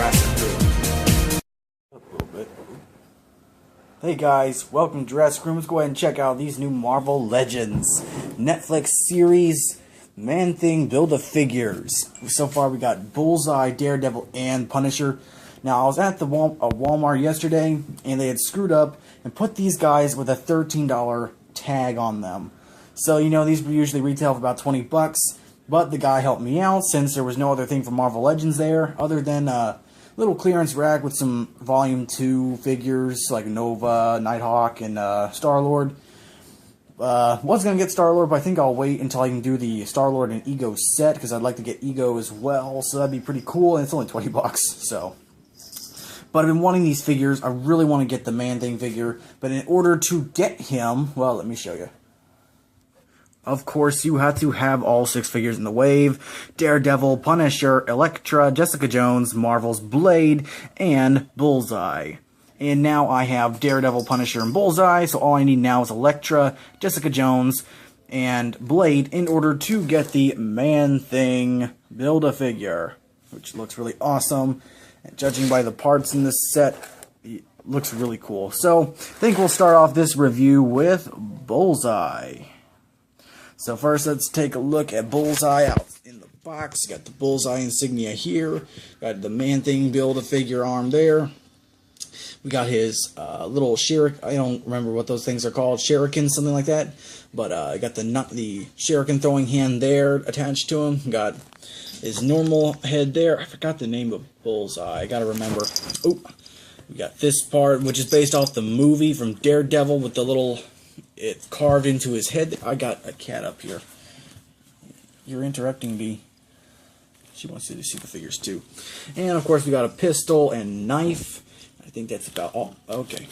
Jurassic Room. Up a little bit. Hey guys, welcome to Jurassic Room. Let's go ahead and check out these new Marvel Legends Netflix series Man-Thing Build-A-Figures. So far we got Bullseye, Daredevil, and Punisher. Now I was at the Walmart yesterday and they had screwed up and put these guys with a $13 tag on them. So you know these usually retail for about 20 bucks, but the guy helped me out since there was no other thing for Marvel Legends there other than little clearance rack with some Volume 2 figures like Nova, Nighthawk, and Star-Lord. Was going to get Star-Lord, but I think I'll wait until I can do the Star-Lord and Ego set, because I'd like to get Ego as well, so that'd be pretty cool, and it's only 20 bucks, so. But I've been wanting these figures. I really want to get the Man-Thing figure, but in order to get him, well, let me show you. Of course, you have to have all 6 figures in the wave: Daredevil, Punisher, Elektra, Jessica Jones, Marvel's Blade, and Bullseye. And now I have Daredevil, Punisher, and Bullseye, so all I need now is Elektra, Jessica Jones, and Blade in order to get the Man-Thing Build-A-Figure, which looks really awesome. And judging by the parts in this set, it looks really cool. So, I think we'll start off this review with Bullseye. So first, let's take a look at Bullseye out in the box. Got the Bullseye insignia here. Got the Man-Thing Build-A-Figure arm there. We got his little shuriken. I don't remember what those things are called. Shuriken, something like that. But I got the shuriken throwing hand there attached to him. Got his normal head there. I forgot the name of Bullseye. I gotta remember. Oh, we got this part, which is based off the movie from Daredevil with the little... It's carved into his head. I got a cat up here. You're interrupting me. She wants you to see the figures too. And of course we got a pistol and knife. I think that's about all. Okay.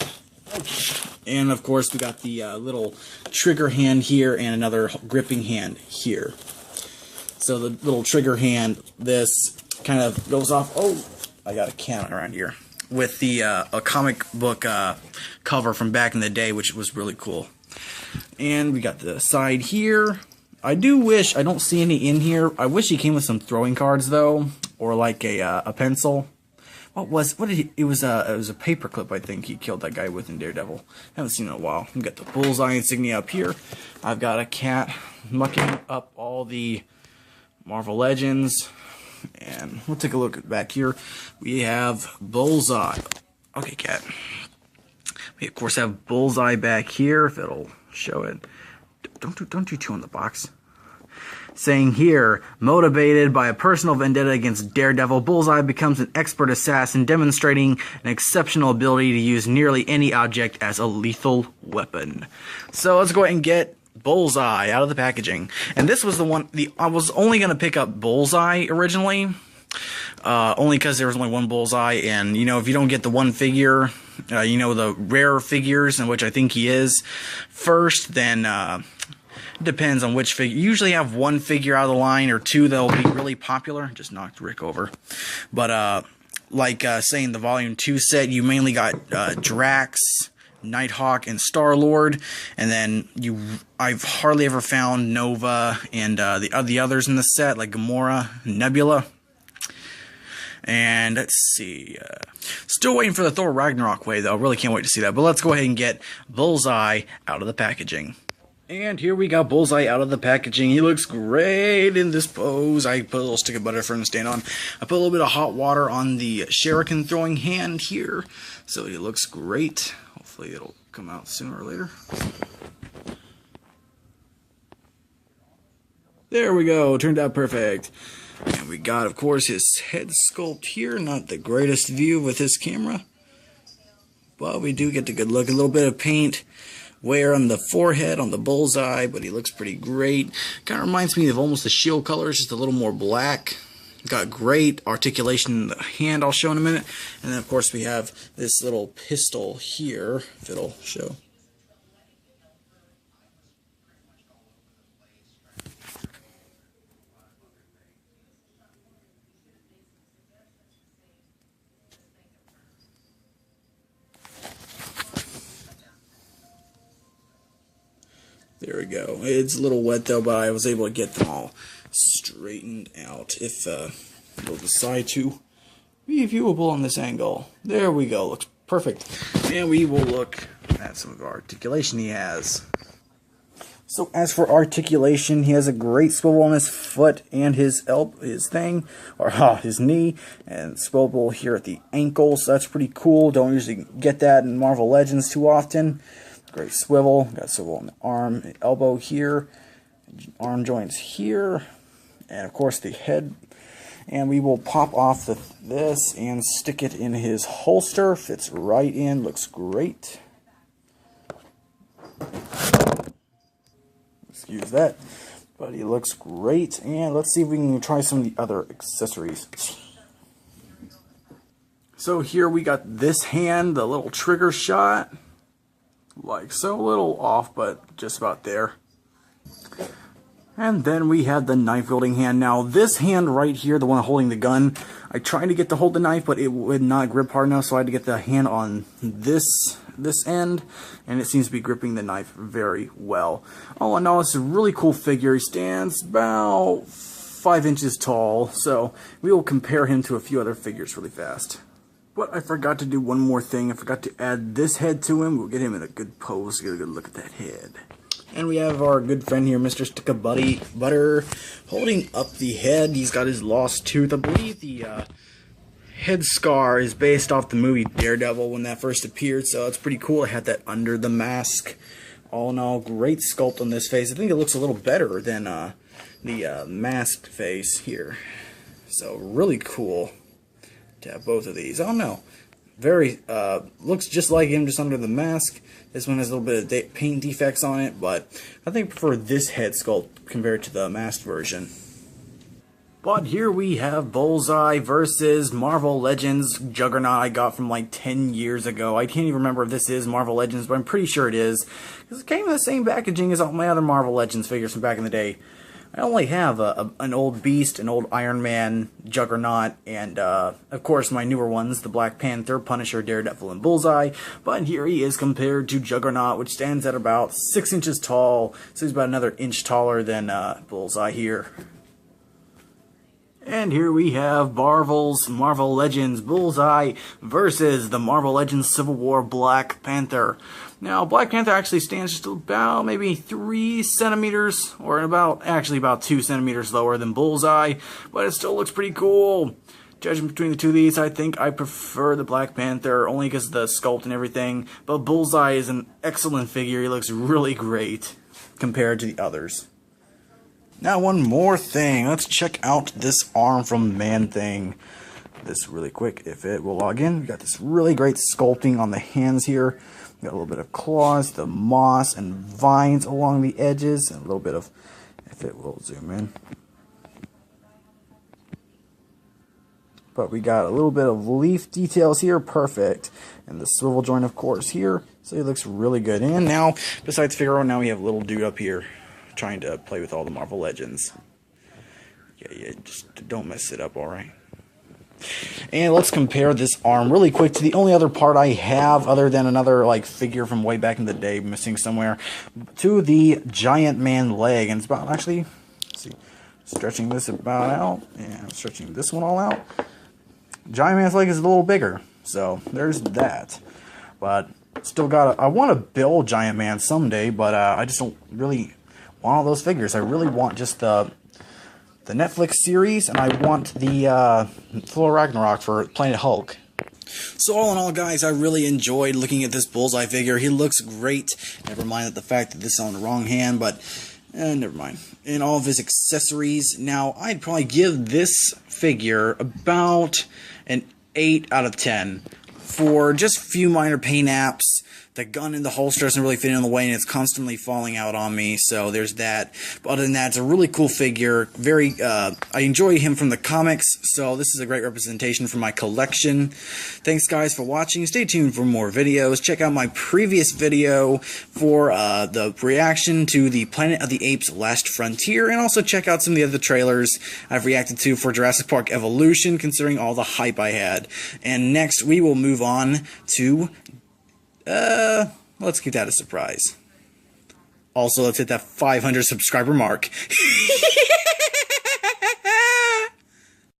And of course we got the little trigger hand here and another gripping hand here. So the little trigger hand, this kind of goes off. Oh, I got a cat around here. With the a comic book cover from back in the day, which was really cool. And we got the side here. I do wish, I don't see any in here. I wish he came with some throwing cards though, or like a pencil. What did he? It was a paperclip, I think he killed that guy with in Daredevil. Haven't seen it in a while. We got the Bullseye insignia up here. I've got a cat mucking up all the Marvel Legends. And we'll take a look back here. We have Bullseye. Okay, cat. We of course have Bullseye back here. If it'll show it. Don't you chew on the box. Saying here, motivated by a personal vendetta against Daredevil, Bullseye becomes an expert assassin, demonstrating an exceptional ability to use nearly any object as a lethal weapon. So let's go ahead and get Bullseye out of the packaging. And this was the one, I was only going to pick up Bullseye originally, only because there was only one Bullseye, and you know, if you don't get the one figure, you know, the rare figures, in which I think he is, first, then it depends on which figure. You usually have one figure out of the line or two that'll be really popular. Just knocked Rick over. But like saying the Volume 2 set, you mainly got Drax, Nighthawk, and Star-Lord, and then I've hardly ever found Nova and the others in the set, like Gamora, Nebula. And let's see, still waiting for the Thor Ragnarok wave though. Really can't wait to see that. But let's go ahead and get Bullseye out of the packaging. And here we got Bullseye out of the packaging. He looks great in this pose. I put a little stick of butter for him to stand on. I put a little bit of hot water on the shuriken throwing hand here, so he looks great. Hopefully it'll come out sooner or later. There we go. Turned out perfect. And we got, of course, his head sculpt here. Not the greatest view with this camera, but we do get the good look. A little bit of paint wear on the forehead, on the Bullseye, but he looks pretty great. Kind of reminds me of almost the shield colors, just a little more black. Got great articulation in the hand, I'll show in a minute. And then, of course, we have this little pistol here, if it'll show. There we go. It's a little wet though, but I was able to get them all straightened out. If we'll decide to be viewable on this angle. There we go, looks perfect. And we will look at some of the articulation he has. So as for articulation, he has a great swivel on his foot and his his knee, and swivel here at the ankle, so that's pretty cool. Don't usually get that in Marvel Legends too often. Great swivel. Got swivel on the arm, elbow here, arm joints here, and of course the head. And we will pop off this and stick it in his holster. Fits right in, looks great. Excuse that, but he looks great. And let's see if we can try some of the other accessories. So here we got this hand, the little trigger shot, like so, a little off, but just about there. And then we have the knife wielding hand. Now this hand right here, the one holding the gun, I tried to get to hold the knife, but it would not grip hard enough, so I had to get the hand on this end, and it seems to be gripping the knife very well. All in all, it's a really cool figure. He stands about 5 inches tall, so we will compare him to a few other figures really fast. But I forgot to do one more thing. I forgot to add this head to him. We'll get him in a good pose, get a good look at that head. And we have our good friend here, Mr. Stick-a-Butter, holding up the head. He's got his lost tooth. I believe the head scar is based off the movie Daredevil when that first appeared, so it's pretty cool. I had that under the mask. All in all, great sculpt on this face. I think it looks a little better than the masked face here. So really cool to have both of these. I don't know. Very, looks just like him, just under the mask. This one has a little bit of paint defects on it, but I think I prefer this head sculpt compared to the masked version. But here we have Bullseye versus Marvel Legends Juggernaut I got from like 10 years ago. I can't even remember if this is Marvel Legends, but I'm pretty sure it is, because it came in the same packaging as all my other Marvel Legends figures from back in the day. I only have an old Beast, an old Iron Man, Juggernaut, and of course my newer ones, the Black Panther, Punisher, Daredevil, and Bullseye. But here he is compared to Juggernaut, which stands at about 6 inches tall, so he's about another inch taller than Bullseye here. And here we have Marvel's Marvel Legends Bullseye versus the Marvel Legends Civil War Black Panther. Now, Black Panther actually stands just about maybe 3 centimeters, or about 2 centimeters lower than Bullseye, but it still looks pretty cool. Judging between the two of these, I think I prefer the Black Panther, only because of the sculpt and everything, but Bullseye is an excellent figure. He looks really great compared to the others. Now one more thing, let's check out this arm from Man-Thing. This really quick, if it will log in. We got this really great sculpting on the hands here. We got a little bit of claws, the moss and vines along the edges, and a little bit of, if it will zoom in. But we got a little bit of leaf details here, perfect. And the swivel joint, of course, here. So it looks really good. And now, besides Figaro, now we have a little dude up here trying to play with all the Marvel Legends. Yeah, just don't mess it up, alright? And let's compare this arm really quick to the only other part I have, other than another like figure from way back in the day missing somewhere, to the Giant Man leg. And it's about, actually, let's see, stretching this about out, and stretching this one all out. Giant Man's leg is a little bigger, so there's that. But still got I want to build Giant Man someday, but I just don't really want all those figures. I really want just the Netflix series, and I want the Thor Ragnarok for Planet Hulk. So all in all, guys, I really enjoyed looking at this Bullseye figure. He looks great. Never mind the fact that this is on the wrong hand, but never mind. And all of his accessories. Now, I'd probably give this figure about an 8 out of 10 for just a few minor paint apps. The gun in the holster doesn't really fit in the way, and it's constantly falling out on me, so there's that. But other than that, it's a really cool figure. Very, I enjoy him from the comics, so this is a great representation for my collection. Thanks, guys, for watching. Stay tuned for more videos. Check out my previous video for the reaction to the Planet of the Apes Last Frontier, and also check out some of the other trailers I've reacted to for Jurassic Park Evolution, considering all the hype I had. And next, we will move on to let's keep that a surprise. Also, let's hit that 500 subscriber mark.